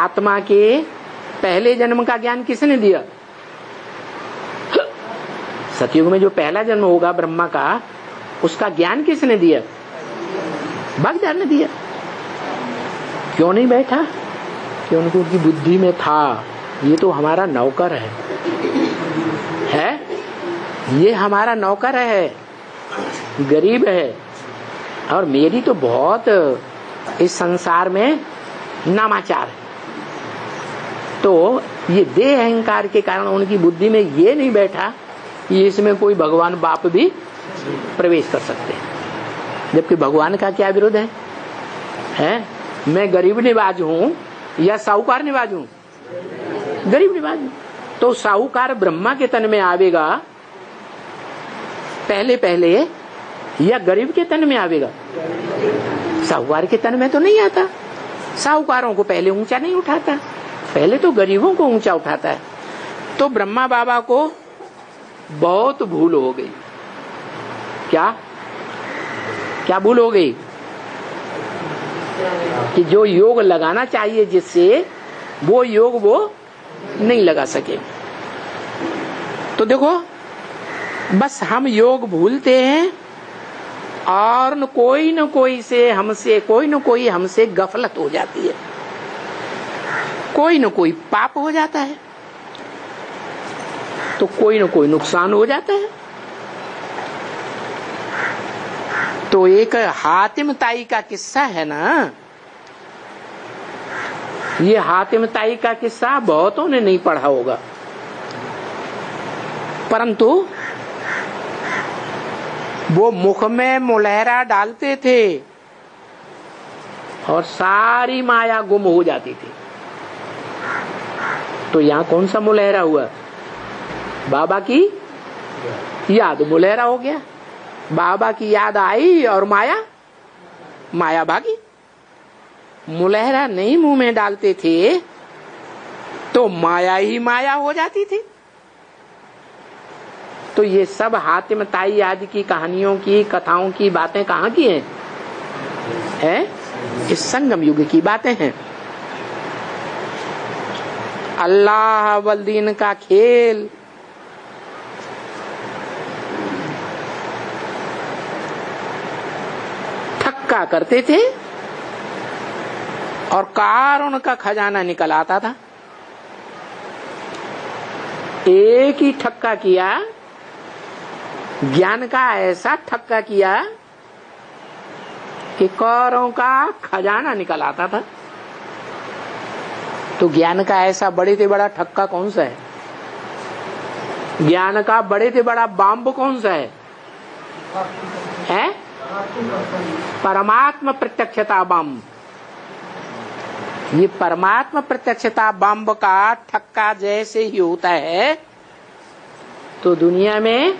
आत्मा के पहले जन्म का ज्ञान किसने दिया? सतयुग में जो पहला जन्म होगा ब्रह्मा का, उसका ज्ञान किसने दिया? बागदार ने दिया। क्यों नहीं बैठा? क्योंकि उनकी बुद्धि में था ये तो हमारा नौकर है, ये हमारा नौकर है, गरीब है, और मेरी तो बहुत इस संसार में नामाचार है। तो ये देह अहंकार के कारण उनकी बुद्धि में ये नहीं बैठा कि इसमें कोई भगवान बाप भी प्रवेश कर सकते हैं। जबकि भगवान का क्या विरोध है? मैं गरीब निवाज हूँ या साहूकार निवाज हूँ? गरीब निवाज हूँ। तो साहूकार ब्रह्मा के तन में आवेगा पहले पहले या गरीब के तन में आवेगा? साहूकार के तन में तो नहीं आता। साहूकारों को पहले ऊंचा नहीं उठाता, पहले तो गरीबों को ऊंचा उठाता है। तो ब्रह्मा बाबा को बहुत भूल हो गई। क्या क्या भूल हो गई? कि जो योग लगाना चाहिए जिससे, वो योग वो नहीं लगा सके। तो देखो, बस हम योग भूलते हैं और न कोई हमसे गफलत हो जाती है, कोई न कोई पाप हो जाता है, तो कोई न कोई नुकसान हो जाता है। तो एक हातिम ताई का किस्सा है ना, ये हातिम ताई का किस्सा बहुतों ने नहीं पढ़ा होगा, परंतु वो मुख में मुलहरा डालते थे और सारी माया गुम हो जाती थी। तो यहाँ कौन सा मुलहरा हुआ? बाबा की याद, मुलहरा हो गया। बाबा की याद आई और माया भागी। मुलहरा नहीं मुंह में डालते थे तो माया ही माया हो जाती थी। तो ये सब हातिम ताई आदि की कहानियों की, कथाओं की बातें कहाँ की हैं? इस संगम युग की बातें हैं। अल्लाह वल्दीन का खेल, ठक्का करते थे और कारुण का खजाना निकल आता था। एक ही ठक्का किया, ज्ञान का ऐसा ठक्का किया कि करोड़ों का खजाना निकल आता था। तो ज्ञान का ऐसा बड़े से बड़ा ठक्का कौन सा है? ज्ञान का बड़े से बड़ा बम कौन सा है? परमात्मा प्रत्यक्षता बम। ये परमात्मा प्रत्यक्षता बम का ठक्का जैसे ही होता है, तो दुनिया में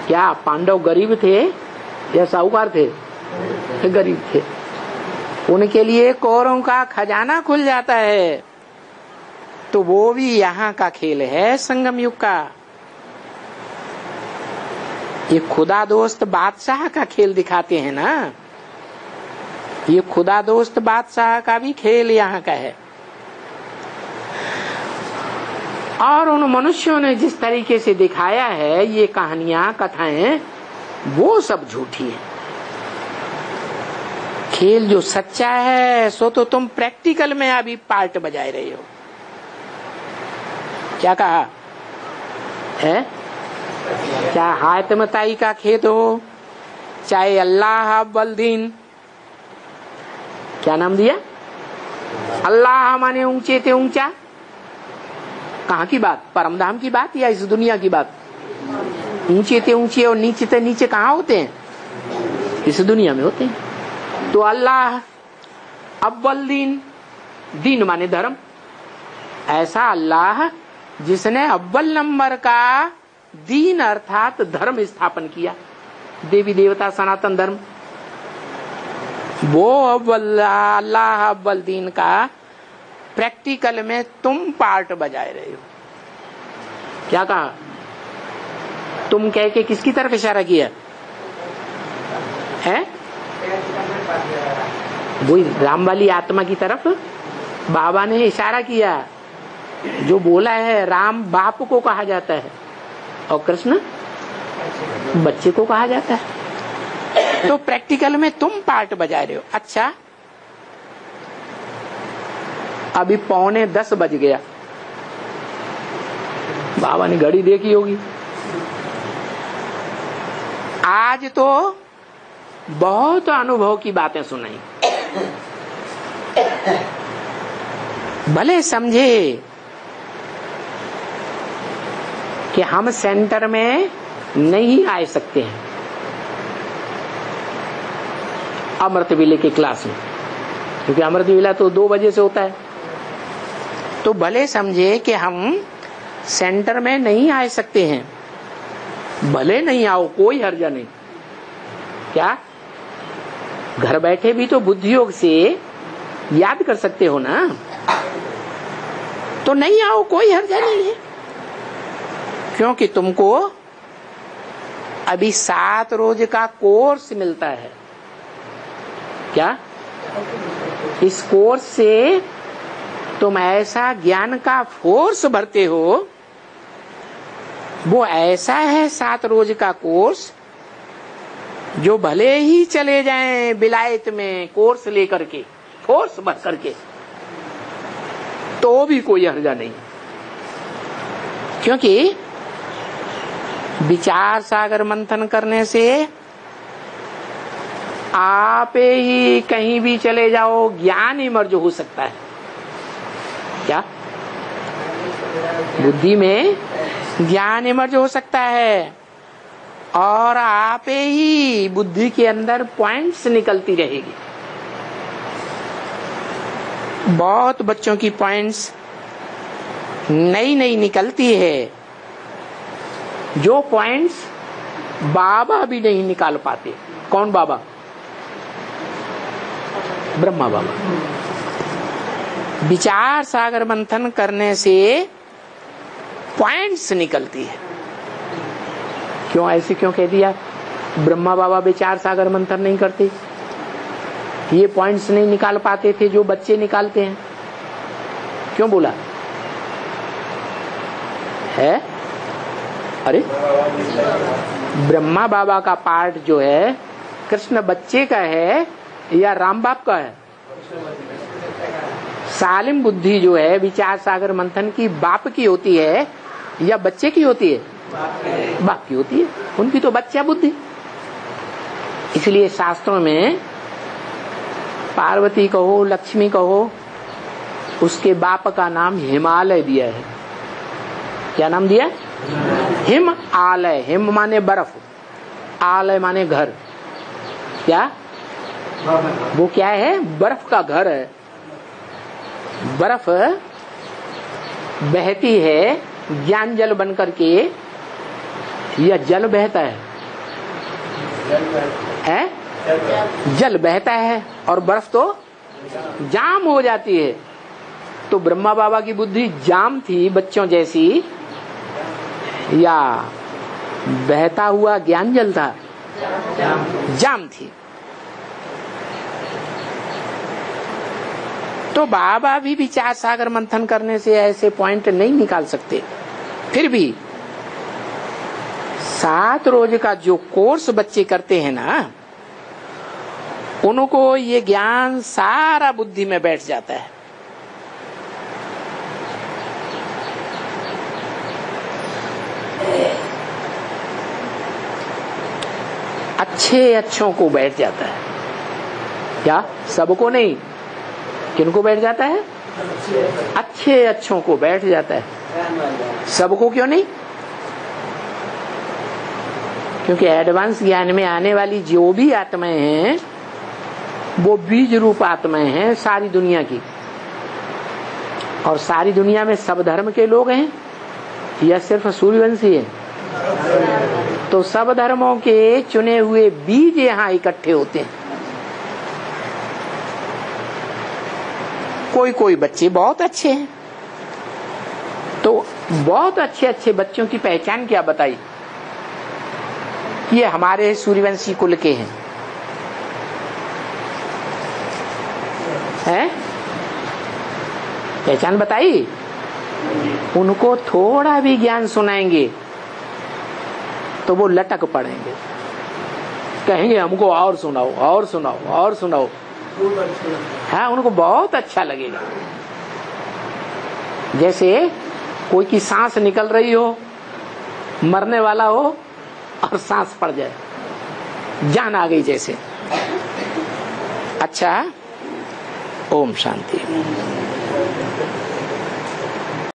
क्या पांडव गरीब थे या साहूकार थे? गरीब थे। उनके लिए कौरों का खजाना खुल जाता है। तो वो भी यहाँ का खेल है, संगम युग का। ये खुदा दोस्त बादशाह का खेल दिखाते हैं ना, ये खुदा दोस्त बादशाह का भी खेल यहाँ का है। और उन मनुष्यों ने जिस तरीके से दिखाया है ये कहानियां, कथाएं, वो सब झूठी है। खेल जो सच्चा है सो तो तुम प्रैक्टिकल में अभी पार्ट बजाए रहे हो। क्या कहा है? चाहे हातिमताई का खेत हो, चाहे अल्लाह वल्दीन, क्या नाम दिया? अल्लाह माने ऊंचे थे ऊंचा। कहाँ की बात? परमधाम की बात या इस दुनिया की बात? ऊंचे थे ऊंचे और नीचे थे नीचे कहाँ होते हैं? इस दुनिया में होते हैं। तो अल्लाह अव्वल दीन, दीन माने धर्म, ऐसा अल्लाह जिसने अव्वल नंबर का दीन अर्थात धर्म स्थापन किया, देवी देवता सनातन धर्म, वो अल्लाह अव्वल दीन का प्रैक्टिकल में तुम पार्ट बजाए रहे हो। क्या कहा? तुम कह के किसकी तरफ इशारा किया है? वही राम वाली आत्मा की तरफ। बाबा ने इशारा किया, जो बोला है राम बाप को कहा जाता है और कृष्ण बच्चे को कहा जाता है। तो प्रैक्टिकल में तुम पार्ट बजा रहे हो। अच्छा, अभी 9:45 बज गया। बाबा ने घड़ी देखी होगी। आज तो बहुत अनुभव की बातें सुनाई। भले समझे कि हम सेंटर में नहीं आ सकते हैं अमृत वेले के क्लास में, क्योंकि अमृत वेला तो 2 बजे से होता है। तो भले समझे कि हम सेंटर में नहीं आ सकते हैं, भले नहीं आओ, कोई हर्जा नहीं। क्या घर बैठे भी तो बुद्धि योग से याद कर सकते हो ना, तो नहीं आओ, कोई हर्जा नहीं है। क्योंकि तुमको अभी 7 रोज का कोर्स मिलता है। क्या इस कोर्स से तुम ऐसा ज्ञान का फोर्स भरते हो, वो ऐसा है 7 रोज का कोर्स, जो भले ही चले जाएं विलायत में कोर्स लेकर के, फोर्स भर करके, तो भी कोई हर्जा नहीं। क्योंकि विचार सागर मंथन करने से आप ही कहीं भी चले जाओ, ज्ञान इमर्ज हो सकता है। क्या बुद्धि में ज्ञान इमर्ज हो सकता है, और आप ही बुद्धि के अंदर पॉइंट्स निकलती रहेगी। बहुत बच्चों की पॉइंट्स नई नई निकलती है, जो पॉइंट्स बाबा भी नहीं निकाल पाते। कौन बाबा? ब्रह्मा बाबा। विचार सागर मंथन करने से पॉइंट्स निकलती है। क्यों ऐसे क्यों कह दिया? ब्रह्मा बाबा विचार सागर मंथन नहीं करते, ये पॉइंट्स नहीं निकाल पाते थे जो बच्चे निकालते हैं। क्यों बोला है? अरे ब्रह्मा बाबा का पार्ट जो है कृष्ण बच्चे का है या राम बाप का है? सालिम बुद्धि जो है विचार सागर मंथन की बाप की होती है या बच्चे की होती है? बाप की होती है। उनकी तो बच्चा बुद्धि। इसलिए शास्त्रों में पार्वती कहो, लक्ष्मी कहो, उसके बाप का नाम हिमालय दिया है। क्या नाम दिया? हिम आलय। हिम माने बर्फ, आलय माने घर। क्या वो क्या है? बर्फ का घर है। बर्फ बहती है ज्ञान जल बन करके, या जल बहता है? जल बहता है और बर्फ तो जाम हो जाती है। तो ब्रह्मा बाबा की बुद्धि जाम थी बच्चों जैसी, या बहता हुआ ज्ञान जल था? जाम थी। तो बाबा भी विचार सागर मंथन करने से ऐसे पॉइंट नहीं निकाल सकते। फिर भी 7 रोज का जो कोर्स बच्चे करते हैं ना, उनको ये ज्ञान सारा बुद्धि में बैठ जाता है। अच्छे अच्छों को बैठ जाता है। क्या सबको नहीं? किनको बैठ जाता है? अच्छे अच्छों को बैठ जाता है। सबको क्यों नहीं? क्योंकि एडवांस ज्ञान में आने वाली जो भी आत्माएं हैं वो बीज रूप आत्माएं हैं सारी दुनिया की। और सारी दुनिया में सब धर्म के लोग हैं या सिर्फ सूर्यवंशी है? तो सब धर्मों के चुने हुए बीज यहाँ इकट्ठे होते हैं। कोई कोई बच्चे बहुत अच्छे हैं, तो बहुत अच्छे अच्छे बच्चों की पहचान क्या बताई? ये हमारे सूर्यवंशी कुल के हैं। पहचान बताई। उनको थोड़ा भी ज्ञान सुनाएंगे तो वो लटक पड़ेंगे, कहेंगे हमको और सुनाओ और सुनाओ और सुनाओ। हाँ, उनको बहुत अच्छा लगेगा। जैसे कोई की सांस निकल रही हो, मरने वाला हो और सांस पड़ जाए, जान आ गई जैसे। अच्छा, ओम शांति।